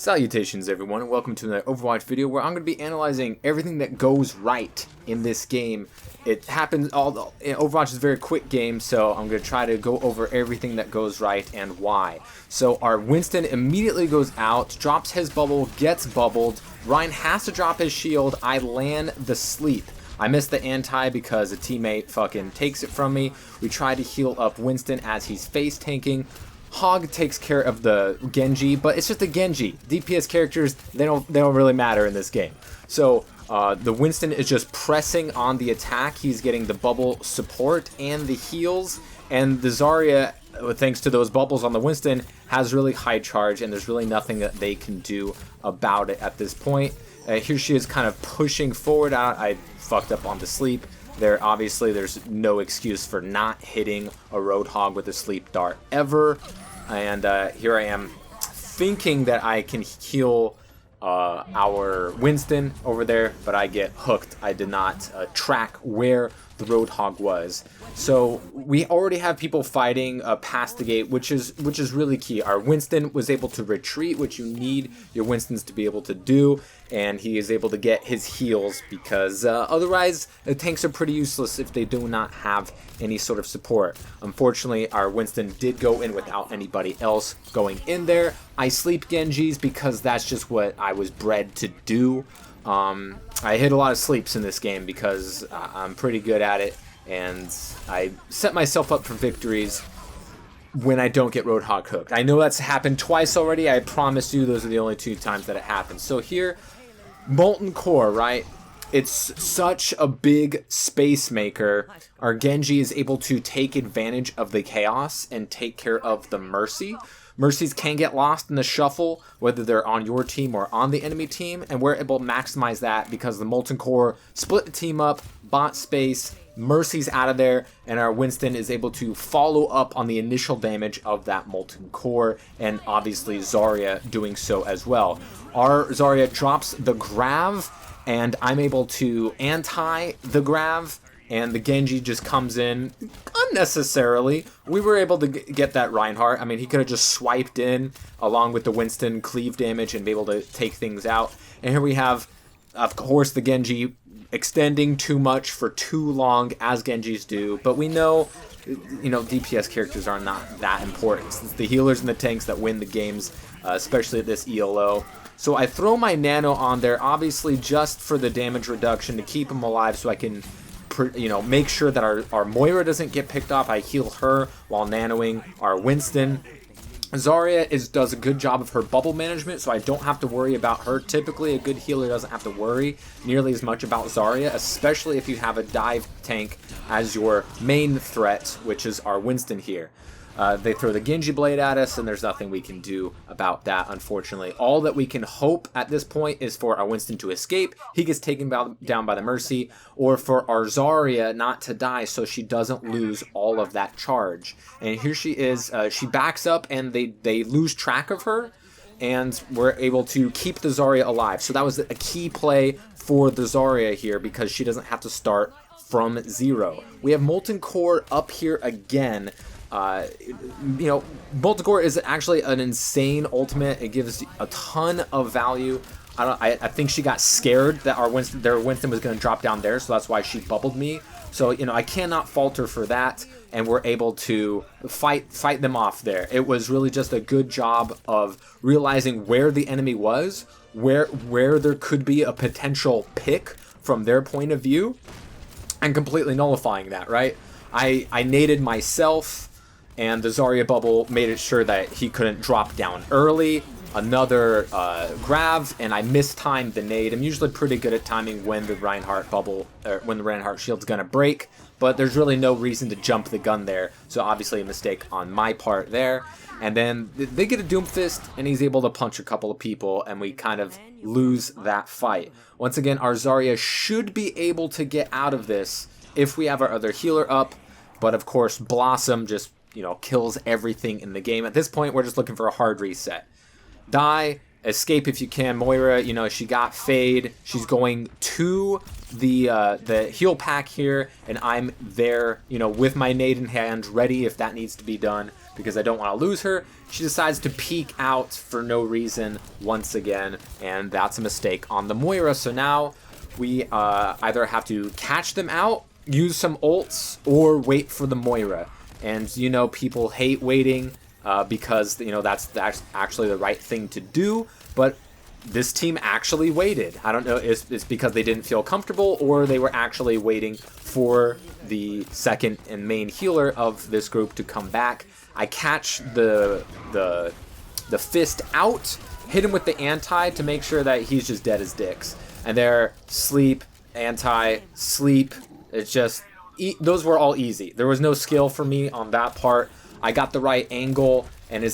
Salutations everyone, and welcome to another Overwatch video where I'm going to be analyzing everything that goes right in this game. It happens, Overwatch is a very quick game, so I'm going to try to go over everything that goes right and why. So our Winston immediately goes out, drops his bubble, gets bubbled, Rein has to drop his shield, I land the sleep. I missed the anti because a teammate fucking takes it from me. We try to heal up Winston as he's face tanking. Hog takes care of the Genji, but it's just a Genji. DPS characters, they don't really matter in this game. So the Winston is just pressing on the attack. He's getting the bubble support and the heals, and the Zarya, thanks to those bubbles on the Winston, has really high charge, and there's really nothing that they can do about it at this point. Here she is kind of pushing forward out. I fucked up on the sleep. Obviously, there's no excuse for not hitting a Roadhog with a sleep dart ever. And here I am thinking that I can heal our Winston over there, but I get hooked. I did not track where the Roadhog was. So we already have people fighting past the gate, which is really key. Our Winston was able to retreat, which you need your Winstons to be able to do, and he is able to get his heals because otherwise the tanks are pretty useless if they do not have any sort of support. Unfortunately, our Winston did go in without anybody else going in there. I sleep Genjis because that's just what I was bred to do. I hit a lot of sleeps in this game because I'm pretty good at it, and I set myself up for victories when I don't get Roadhog hooked. I know that's happened twice already. I promise you those are the only two times that it happened. So here, Molten Core, right? It's such a big space maker. Our Genji is able to take advantage of the chaos and take care of the Mercy. Mercies can get lost in the shuffle, whether they're on your team or on the enemy team, and we're able to maximize that because the Molten Core split the team up, bot space, Mercy's out of there, and our Winston is able to follow up on the initial damage of that Molten Core, and obviously Zarya doing so as well. Our Zarya drops the Grav, and I'm able to anti the Grav, and the Genji just comes in unnecessarily. We were able to get that Reinhardt. I mean, he could have just swiped in along with the Winston cleave damage and be able to take things out. And here we have, of course, the Genji extending too much for too long, as Genjis do. But we know, DPS characters are not that important. It's the healers and the tanks that win the games, especially at this ELO. So I throw my Nano on there, obviously just for the damage reduction to keep him alive so I can make sure that our Moira doesn't get picked off. I heal her while nanoing our Winston. Zarya does a good job of her bubble management, so I don't have to worry about her. Typically, a good healer doesn't have to worry nearly as much about Zarya, especially if you have a dive tank as your main threat, which is our Winston here. They throw the Genji Blade at us, and there's nothing we can do about that, unfortunately. All that we can hope at this point is for our Winston to escape. He gets taken down by the Mercy, or for our Zarya not to die so she doesn't lose all of that charge. And here she is. She backs up, and they lose track of her, and we're able to keep the Zarya alive. So that was a key play for the Zarya here because she doesn't have to start from zero. We have Molten Core up here again. Molten Core is actually an insane ultimate. It gives a ton of value. I think she got scared that their Winston was going to drop down there, so that's why she bubbled me. So I cannot falter for that, and we're able to fight them off there. It was really just a good job of realizing where the enemy was, where there could be a potential pick from their point of view, and completely nullifying that. Right? I naded myself. And the Zarya bubble made it sure that he couldn't drop down early. Another Grav, and I mistimed the nade. I'm usually pretty good at timing when the Reinhardt shield's gonna break, but there's really no reason to jump the gun there. So obviously a mistake on my part there. And then they get a Doomfist, and he's able to punch a couple of people, and we kind of lose that fight. Once again, our Zarya should be able to get out of this if we have our other healer up, but of course Blossom just kills everything in the game. At this point, we're just looking for a hard reset. Die, escape if you can. Moira, she got Fade. She's going to the heal pack here, and I'm there, with my nade in hand, ready if that needs to be done. because I don't want to lose her. She decides to peek out for no reason once again, and that's a mistake on the Moira. So now we either have to catch them out, use some ults, or wait for the Moira. And, you know, people hate waiting because, you know, that's actually the right thing to do, but this team actually waited. I don't know, it's because they didn't feel comfortable, or they were actually waiting for the second and main healer of this group to come back. I catch the fist out, hit him with the anti to make sure that he's just dead as dicks. And there, sleep, anti, sleep. It's just, those were all easy. There was no skill for me on that part. I got the right angle and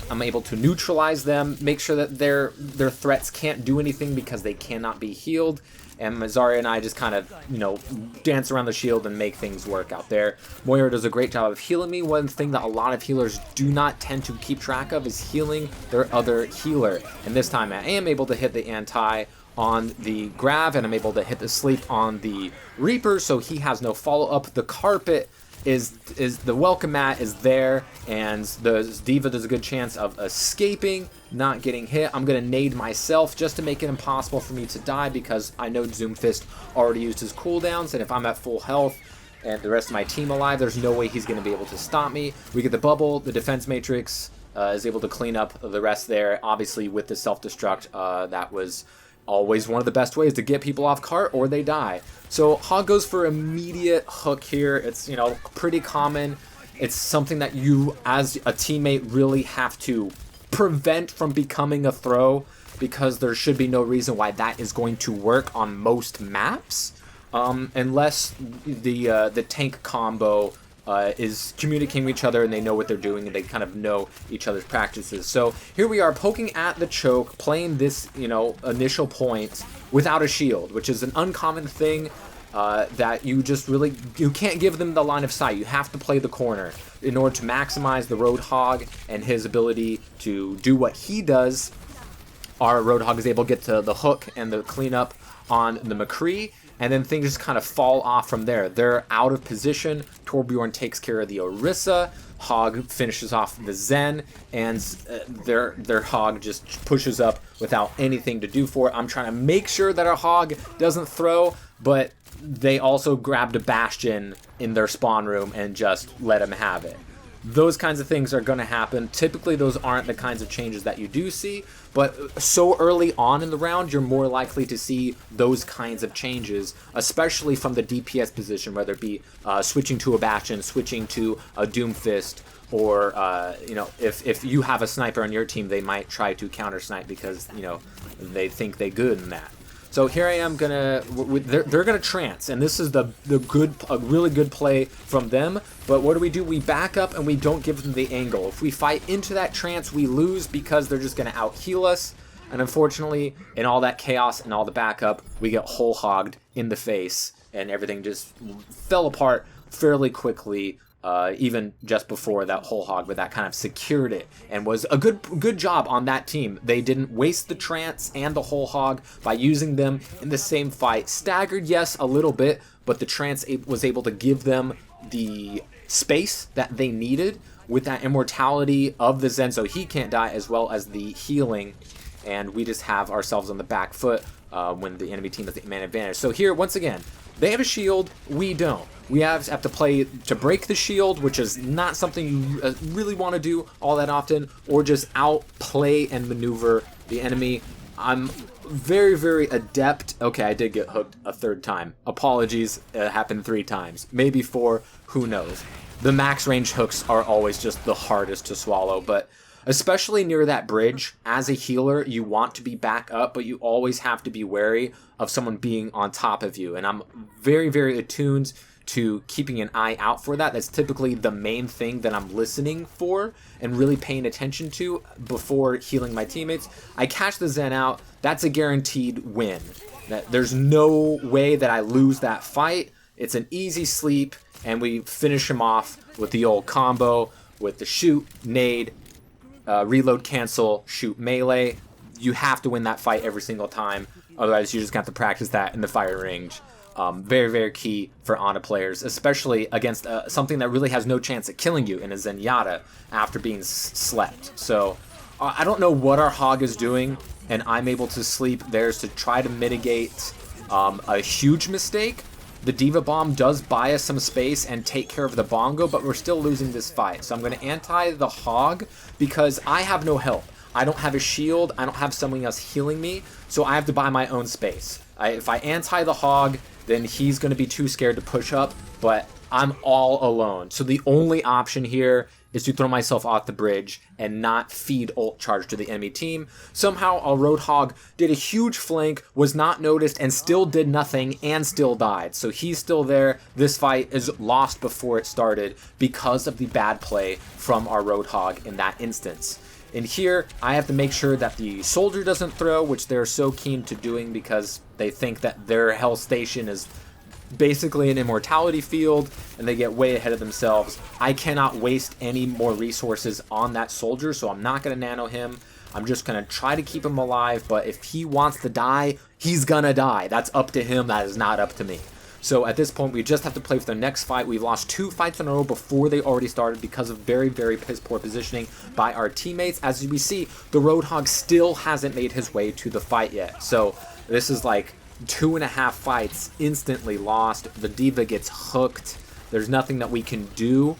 I'm able to neutralize them, make sure that their threats can't do anything because they cannot be healed. And Zarya and I just kind of, you know, dance around the shield and make things work out there. Moira does a great job of healing me. One thing that a lot of healers do not tend to keep track of is healing their other healer. And this time I am able to hit the anti on the Grav, and I'm able to hit the sleep on the Reaper, so he has no follow-up. The carpet is the welcome mat is there, and the D.Va does a good chance of escaping, not getting hit. I'm gonna nade myself just to make it impossible for me to die, because I know Doomfist already used his cooldowns, and if I'm at full health and the rest of my team alive, there's no way he's gonna be able to stop me. We get the bubble, the defense matrix is able to clean up the rest there. Obviously with the self-destruct, that was always one of the best ways to get people off cart, or they die. So Hog goes for immediate hook here. It's, you know, pretty common. It's something that you as a teammate really have to prevent from becoming a throw, because there should be no reason why that is going to work on most maps, unless the tank combo is communicating with each other and they know what they're doing and they kind of know each other's practices. So here we are poking at the choke, playing this, you know, initial point without a shield, which is an uncommon thing that you just really, you can't give them the line of sight. You have to play the corner in order to maximize the Roadhog and his ability to do what he does. Our Roadhog is able to get to the hook and the cleanup on the McCree, and then things just kind of fall off from there. They're out of position. Torbjorn takes care of the Orisa. Hog finishes off the Zen, and their Hog just pushes up without anything to do for it. I'm trying to make sure that our Hog doesn't throw, but they also grabbed a Bastion in their spawn room and just let him have it. Those kinds of things are going to happen. Typically, those aren't the kinds of changes that you do see, but so early on in the round, you're more likely to see those kinds of changes, especially from the DPS position, whether it be switching to a Bastion, switching to a Doomfist, or, you know, if you have a sniper on your team, they might try to counter-snipe because, you know, they think they're good in that. So here I am they're gonna trance, and this is a really good play from them. But what do? We back up and we don't give them the angle. If we fight into that trance, we lose because they're just gonna out heal us. And unfortunately, in all that chaos and all the backup, we get whole hogged in the face, and everything just fell apart fairly quickly. Even just before that whole hog, but that kind of secured it and was a good job on that team. They didn't waste the trance and the whole hog by using them in the same fight. Staggered, yes, a little bit, but the trance was able to give them the space that they needed with that immortality of the Zen, so he can't die, as well as the healing, and we just have ourselves on the back foot when the enemy team has the man advantage. So here, once again, they have a shield, we don't. We have to play to break the shield, which is not something you really want to do all that often, or just outplay and maneuver the enemy. I'm very, very adept. Okay, I did get hooked a third time. Apologies, it happened 3 times. Maybe 4, who knows. The max range hooks are always just the hardest to swallow, but especially near that bridge, as a healer, you want to be back up, but you always have to be wary of someone being on top of you. And I'm very, very attuned to keeping an eye out for that. That's typically the main thing that I'm listening for and really paying attention to before healing my teammates. I catch the Zen out. That's a guaranteed win. There's no way that I lose that fight. It's an easy sleep, and we finish him off with the old combo with the shoot, nade, reload, cancel, shoot, melee. You have to win that fight every single time. Otherwise, you just got to practice that in the fire range. Very, very key for Ana players, especially against something that really has no chance at killing you in a Zenyatta after being slept. So I don't know what our Hog is doing, and I'm able to sleep theirs to try to mitigate a huge mistake. The D.Va Bomb does buy us some space and take care of the Bongo, but we're still losing this fight. So I'm going to anti the Hog because I have no help. I don't have a shield, I don't have someone else healing me, so I have to buy my own space. If I anti the Hog, then he's going to be too scared to push up, but I'm all alone. So the only option here is to throw myself off the bridge and not feed ult charge to the enemy team. Somehow our Roadhog did a huge flank, was not noticed, and still did nothing, and still died. So he's still there. This fight is lost before it started because of the bad play from our Roadhog in that instance. And here, I have to make sure that the soldier doesn't throw, which they're so keen to doing because they think that their Hell Station is basically an immortality field, and they get way ahead of themselves. I cannot waste any more resources on that soldier, so I'm not going to nano him. I'm just going to try to keep him alive, but if he wants to die, he's going to die. That's up to him. That is not up to me. So at this point, we just have to play for the next fight. We've lost 2 fights in a row before they already started because of very, very piss poor positioning by our teammates. As we see, the Roadhog still hasn't made his way to the fight yet. So this is like 2.5 fights instantly lost. The D.Va gets hooked. There's nothing that we can do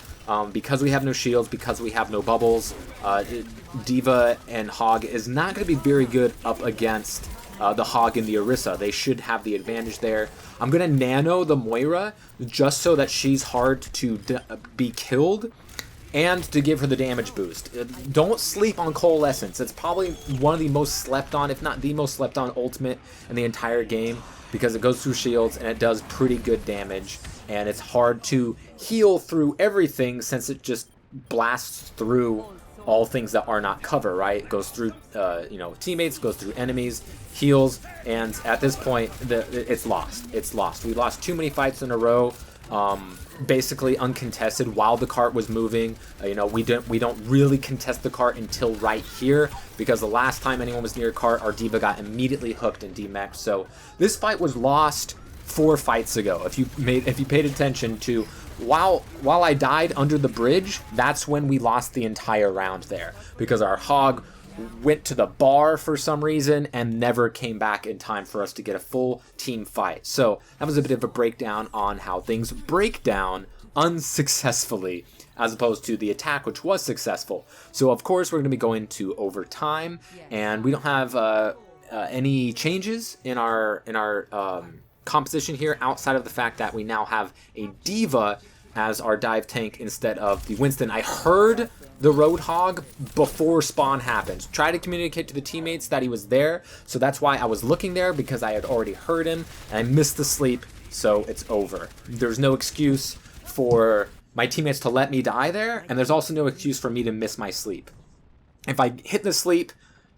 because we have no shields, because we have no bubbles. D.Va and Hog is not going to be very good up against the Hog and the Orisa. They should have the advantage there. I'm going to nano the Moira just so that she's hard to be killed and to give her the damage boost. Don't sleep on Coalescence. It's probably one of the most slept on, if not the most slept on ultimate in the entire game because it goes through shields and it does pretty good damage, and it's hard to heal through everything since it just blasts through all things that are not cover, right? It goes through, teammates, goes through enemies, heals, and at this point, it's lost. It's lost. We lost too many fights in a row, basically uncontested while the cart was moving. We don't really contest the cart until right here because the last time anyone was near a cart, our D.Va got immediately hooked and demexed. So this fight was lost 4 fights ago. If you paid attention to. While I died under the bridge, that's when we lost the entire round there because our Hog went to the bar for some reason and never came back in time for us to get a full team fight. So that was a bit of a breakdown on how things break down unsuccessfully as opposed to the attack, which was successful. So of course we're going to be going to overtime, and we don't have any changes in our composition here outside of the fact that we now have a D.Va as our dive tank instead of the Winston. I heard the Roadhog before spawn happened. Try to communicate to the teammates that he was there, so that's why I was looking there, because I had already heard him and I missed the sleep, so it's over. There's no excuse for my teammates to let me die there, and there's also no excuse for me to miss my sleep. If I hit the sleep,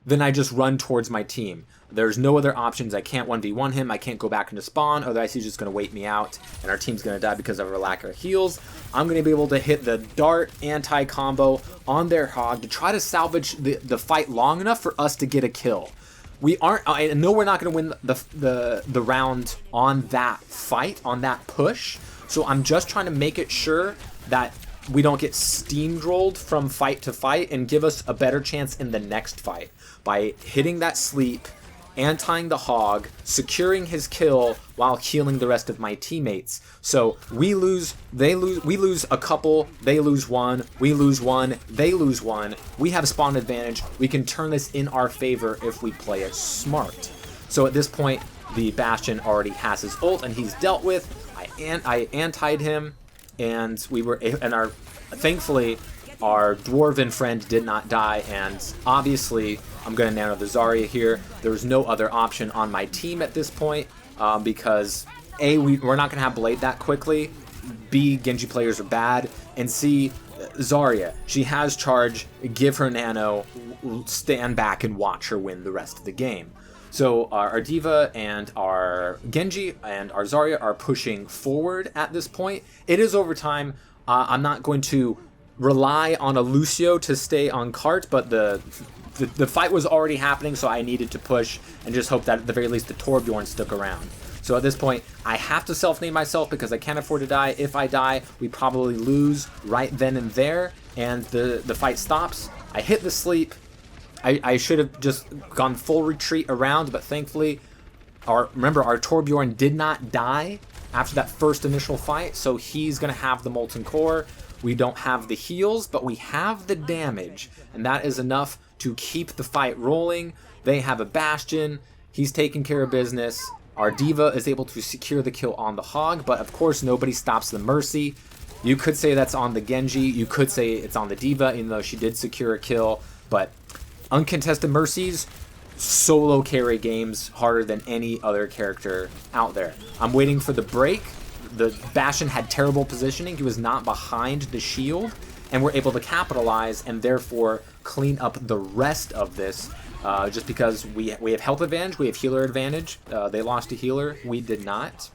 then I just run towards my team. There's no other options. I can't 1v1 him. I can't go back into spawn, otherwise he's just going to wait me out, and our team's going to die because of our lack of heals. I'm going to be able to hit the dart anti-combo on their Hog to try to salvage the fight long enough for us to get a kill. We aren't. I know we're not going to win the round on that fight, on that push, so I'm just trying to make it sure that we don't get steamrolled from fight to fight and give us a better chance in the next fight by hitting that sleep, anti-ing the Hog, securing his kill while healing the rest of my teammates. So we lose, we lose a couple, they lose one, we lose one, they lose one. We have spawn advantage. We can turn this in our favor if we play it smart. So at this point, the Bastion already has his ult and he's dealt with. I anti'd him, and thankfully our Dwarven friend did not die, and obviously I'm going to nano the Zarya here. There's no other option on my team at this point because A, we're not going to have Blade that quickly, B, Genji players are bad, and C, Zarya, she has charge, give her nano, stand back and watch her win the rest of the game. So our D.Va and our Genji and our Zarya are pushing forward at this point. It is overtime. I'm not going to rely on a Lucio to stay on cart, but the fight was already happening, so I needed to push and just hope that at the very least the Torbjorn stuck around. So at this point, I have to self-name myself because I can't afford to die. If I die, we probably lose right then and there, and the fight stops. I hit the sleep. I should have just gone full retreat around, but thankfully, remember, our Torbjorn did not die after that first initial fight, so he's going to have the Molten Core. We don't have the heals, but we have the damage, and that is enough to keep the fight rolling. They have a Bastion. He's taking care of business. Our D.Va is able to secure the kill on the Hog, but of course nobody stops the Mercy. You could say that's on the Genji. You could say it's on the D.Va, even though she did secure a kill, but uncontested Mercies, solo carry games harder than any other character out there. I'm waiting for the break. The Bastion had terrible positioning. He was not behind the shield, and we're able to capitalize and therefore clean up the rest of this. Just because we have health advantage, we have healer advantage. They lost a healer, we did not.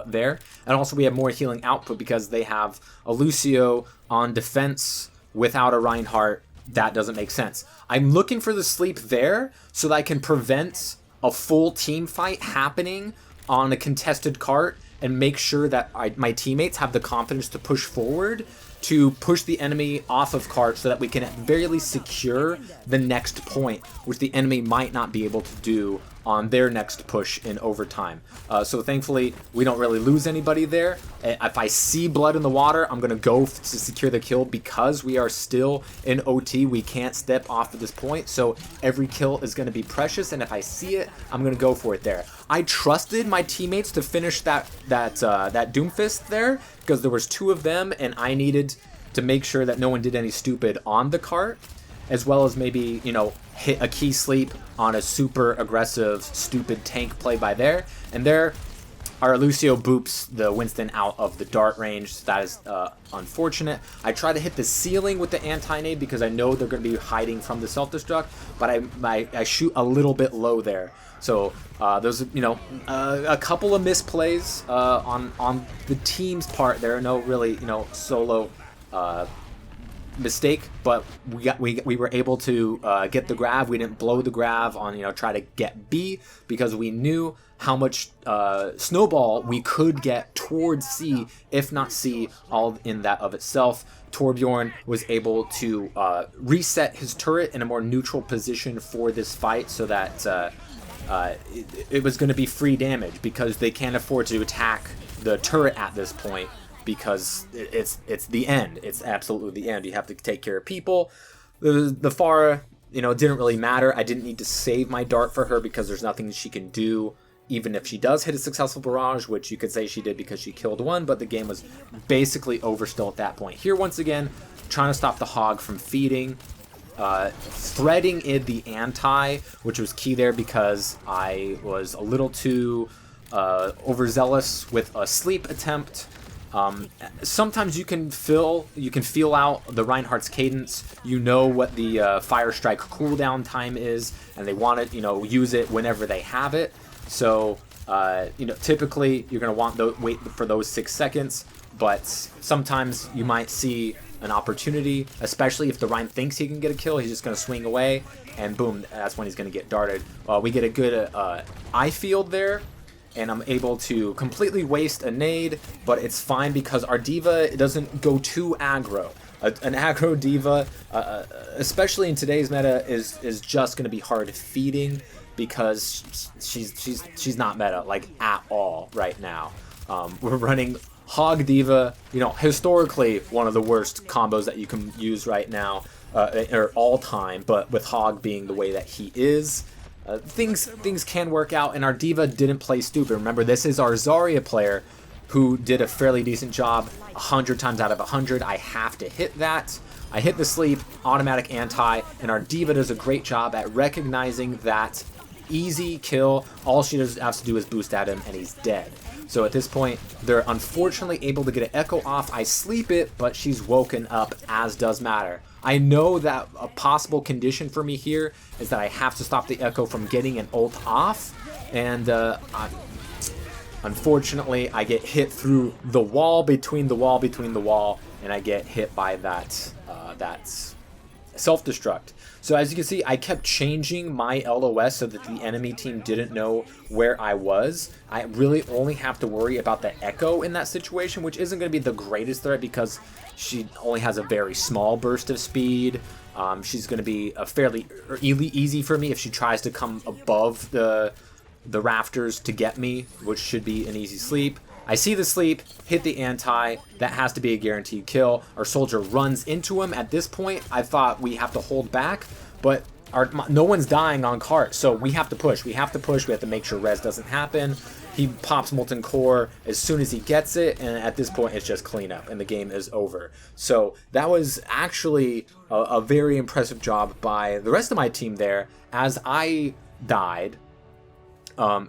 There, and also we have more healing output because they have a Lucio on defense without a Reinhardt. That doesn't make sense. I'm looking for the sleep there so that I can prevent a full team fight happening on a contested cart and make sure that my teammates have the confidence to push forward, to push the enemy off of cart so that we can at very least secure the next point, which the enemy might not be able to do on their next push in overtime. So thankfully, we don't really lose anybody there. If I see blood in the water, I'm going to go to secure the kill because we are still in OT. We can't step off at this point, so every kill is going to be precious, and if I see it, I'm going to go for it there. I trusted my teammates to finish that Doomfist there because there was 2 of them, and I needed to make sure that no one did any stupid on the cart, as well as maybe, you know, hit a key sleep on a super aggressive, stupid tank play by there. And there, our Lucio boops the Winston out of the dart range. So that is unfortunate. I try to hit the ceiling with the anti-nade because I know they're going to be hiding from the self-destruct, but I shoot a little bit low there. So there's, you know, a couple of misplays on the team's part. There are no really, you know, solo mistake, but we were able to get the grav. We didn't blow the grav on, you know, try to get B because we knew how much snowball we could get towards C, if not C, all in that of itself. Torbjorn was able to reset his turret in a more neutral position for this fight so that it was going to be free damage because they can't afford to attack the turret at this point, because it's the end. It's absolutely the end. You have to take care of people. The Pharah, you know, it didn't really matter. I didn't need to save my dart for her because there's nothing she can do, even if she does hit a successful barrage, which you could say she did because she killed one, but the game was basically over still at that point. Here, once again, trying to stop the Hog from feeding, threading in the anti, which was key there because I was a little too overzealous with a sleep attempt. Sometimes you can feel out the Reinhardt's cadence. You know what the Fire Strike cooldown time is, and they want to, you know, use it whenever they have it. So, you know, typically you're gonna want to wait for those 6 seconds, but sometimes you might see an opportunity, especially if the Rein thinks he can get a kill. He's just gonna swing away, and boom, that's when he's gonna get darted. We get a good eye field there, and I'm able to completely waste a nade, but it's fine because our D.Va doesn't go too aggro. An aggro D.Va, especially in today's meta, is just going to be hard feeding because she's not meta, like, at all right now. We're running Hog D.Va, you know, historically one of the worst combos that you can use right now, or all time, but with Hog being the way that he is, things can work out, and our D.Va didn't play stupid. Remember, this is our Zarya player who did a fairly decent job 100 times out of 100. I have to hit that. I hit the sleep, automatic anti, and our D.Va does a great job at recognizing that easy kill. All she has to do is boost at him, and he's dead. So at this point, they're unfortunately able to get an echo off. I sleep it, but she's woken up, as does matter. I know that a possible condition for me here is that I have to stop the echo from getting an ult off, and unfortunately I get hit through the wall between the wall, and I get hit by that self-destruct. So as you can see, I kept changing my LOS so that the enemy team didn't know where I was. I really only have to worry about the Echo in that situation, which isn't going to be the greatest threat because she only has a very small burst of speed. She's going to be a fairly easy for me if she tries to come above the rafters to get me, which should be an easy sleep. I see the sleep, hit the anti, that has to be a guaranteed kill. Our soldier runs into him. At this point, I thought we have to hold back, but no one's dying on cart, so we have to push. We have to make sure res doesn't happen. He pops Molten Core as soon as he gets it, and at this point it's just cleanup, and the game is over. So that was actually a very impressive job by the rest of my team there, as I died from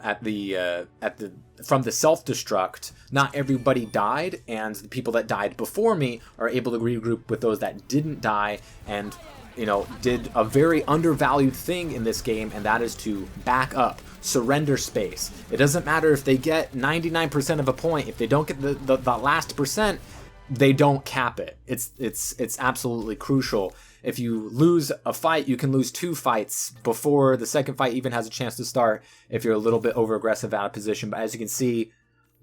the self-destruct. Not everybody died, and the people that died before me are able to regroup with those that didn't die, and did a very undervalued thing in this game, and that is to back up, surrender space. It doesn't matter if they get 99% of a point. If they don't get the last percent, they don't cap it. It's absolutely crucial. If you lose a fight, you can lose 2 fights before the second fight even has a chance to start if you're a little bit over aggressive out of position. But as you can see,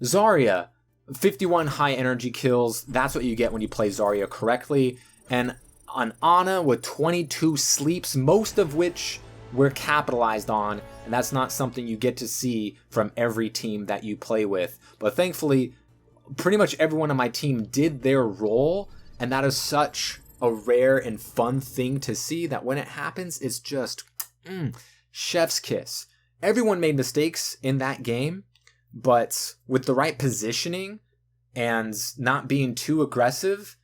Zarya, 51 high energy kills. That's what you get when you play Zarya correctly. And an Ana with 22 sleeps, most of which we're capitalized on, and that's not something you get to see from every team that you play with. But thankfully, pretty much everyone on my team did their role, and that is such a rare and fun thing to see that when it happens, it's just chef's kiss. Everyone made mistakes in that game, but with the right positioning and not being too aggressive,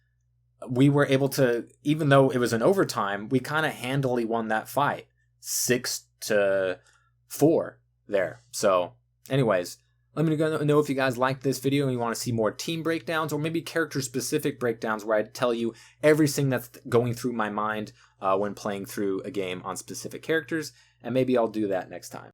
we were able to, even though it was an overtime, we kind of handily won that fight 6-4 there. So anyways, let me know if you guys like this video and you want to see more team breakdowns or maybe character specific breakdowns where I tell you everything that's going through my mind when playing through a game on specific characters, and maybe I'll do that next time.